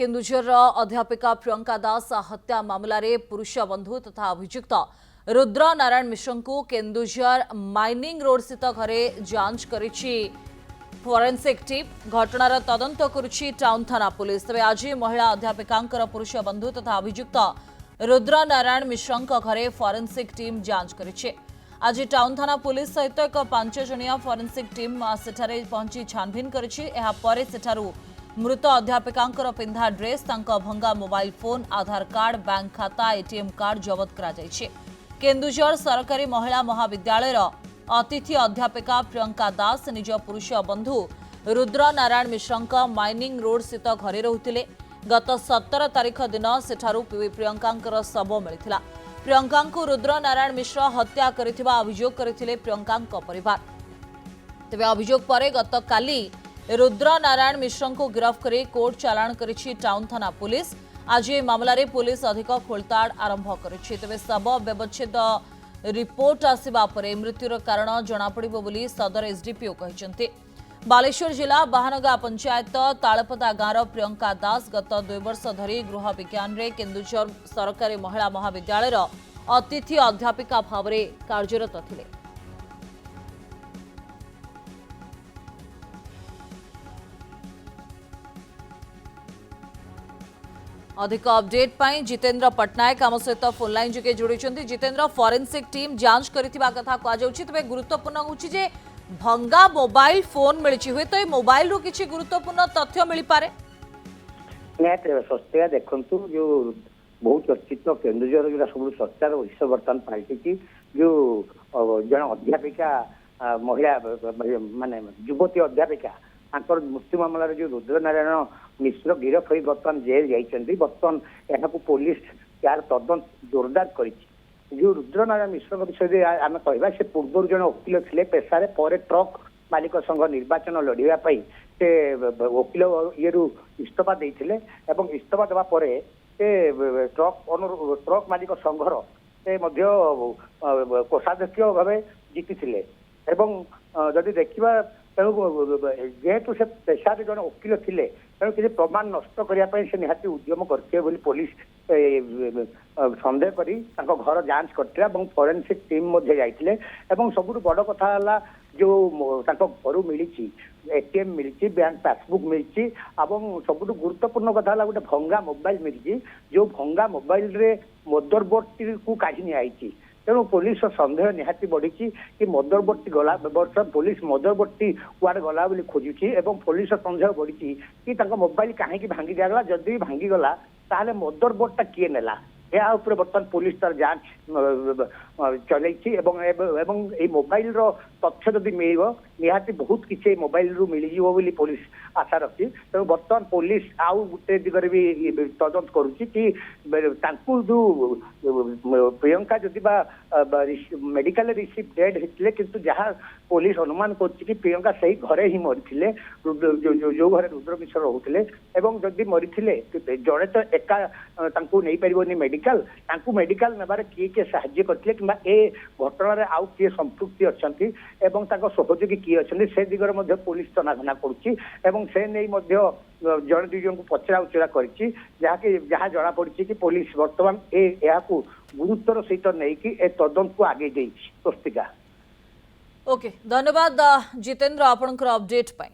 केन्दुझर अध्यापिका प्रियंका दास हत्या मामलें पुरुष बंधु तथा अभियुक्त रुद्र नारायण मिश्र को केन्दुझर माइनिंग रोड स्थित घरे जांच करिछि फोरेंसिक टीम। घटनार तदंत करुछि टाउन थाना पुलिस। तेज आज महिला अध्यापिका पुरुष बंधु तथा अभियुक्त रुद्र नारायण मिश्र घरे फोरेंसिक टीम जांच करिछि। आज टाउन थाना पुलिस सहित एक 5 जणिया फोरेंसिक टीम सेठारे पहुंची छानभिन करिछि। एहा परे सेठारु मृत अध्यापिका पिंधा ड्रेस, भंगा मोबाइल फोन, आधार कार्ड, बैंक खाता, एटीएम कार्ड जबत करा जायछि। केन्दुझर सरकारी महिला महाविद्यालय अतिथि अध्यापिका प्रियंका दास निज पुरुष बंधु रुद्र नारायण मिश्र माइनिंग रोड स्थित घरे रहुतिले। गत 17 तारीख दिन सेठारु प्रियंका शव मिलिथिला। प्रियंका को रुद्र नारायण मिश्र हत्या करिथिबा अभियोग करथिले प्रियंका परिवार। तेबे अभियोग परे गत काली रुद्र नारायण मिश्र को गिरफ्त कर कोर्ट चालाण करिछि टाउन थाना पुलिस। आज ए मामलें पुलिस अधिक खोलताड़ आरंभ करिछि। तेबे शव व्यवच्छेद रिपोर्ट आसिबा परे मृत्युर कारण जଣାपड़िबो बोली सदर एसडीपीओ कहिसंती। बालेश्वर जिला बाहानगा पंचायत तालपदा गाँव प्रियंका दास गत 2 वर्ष धरी गृह विज्ञान रे केन्दुझर सरकारी महिला महाविद्यालय अतिथि अध्यापिका भाव में कार्यरत थिले। अधिक अपडेट पाई जितेंद्र पट्टनायक आम सहित फोन लाइन जुगे जोड़ी। जितेंद्र, फोरेंसिक टीम जांच करिथिबा कथा कहुछि, तबे गुरुत्वपूर्ण होछि जे भंगा मोबाइल फोन मिली हुए तो मोबाइल रु किछि गुरुत्वपूर्ण तथ्य मिली पारे। सस्ते देखु जो बहुत चर्चित केन्दुझर जो सब चर्चार विषय बर्तमान पाल्टी जो जन अध्यापिका महिला माने युवती अध्यापिका मृत्यु मामलार जो रुद्र नारायण मिश्र गिरफ हो बर्तमान जेल जाइछन्ती। बर्तमान यहाँ पुलिस यार तदंत जोरदार कर जो रुद्र नारायण मिश्र विषय आम कहवा से पूर्व जन वकिल थे पेशारे पर ट्रक मालिक संघ निर्वाचन लड़ाई से वकिल ये इस्तफा देते इस्तफा देवा ट्रक मालिक संघर से कोषाध्यक्ष भाव जीति जदि देखा तेणु जेहेतु से पेशारे जन वकिल थे तेणु किसी प्रमाण नष्ट करने से निहाती उद्यम करते पुलिस सन्देह करी घर जांच करते फोरेंसिक टीम जाइए। सबुठ बड़ कथा है जो घर मिली एटीएम मिली, बैंक पासबुक मिली, सबुठ गुरुत्वपूर्ण कथा है गोटे भंगा मोबाइल मिली जो भंगा मोबाइल रे मदरबोर्ड को काढ़ी निआई। तेणु पुलिस सन्देह निहाती बढ़ी कि मदरबोर्ड गला वर्ष पुलिस मदरबोर्ड कुआडे गला बोली खोजुची एवं पुलिस सन्देह बढ़ी कि मोबाइल कहीं भांगी दिगला। जदि भांगी गला ताहले मदरबोर्ड किए नेला या बर्तमान पुलिस तार जांच चलई मोबाइल तथ्य जदि मिल निहाती बहुत किसी मोबाइल रु मिल बोली पुलिस आशा रखी। तेणु बर्तमान पुलिस आउ गोटे दिगरे भी तदंत करुच्ची कि जो प्रियंका जदि मेडिकल रिसीव डेड होते किंतु जहाँ पुलिस अनुमान कर प्रियंका सही घरे ही मरी जो घरे रुद्र मिश्र रोते जदि मरी जड़े तो एका नहीं पारनी मेडिकल मेडिकल नेबार किए किए साहाय्य करते कि ए घटना आउ किए संपृक्ति अच्छा सहयोगी किए अच्छा से दिगरे पुलिस तनाघना करुच्ची से नहीं जड़े दुई जन को पचरा उचरा कर जहाँ जना पड़ी कि पुलिस बर्तमान गुरुत्वर सहित नहीं कि तदंत को आगे स्वस्तिका। ओके, धन्यवाद जितेंद्र आपनकर अपडेट पाई।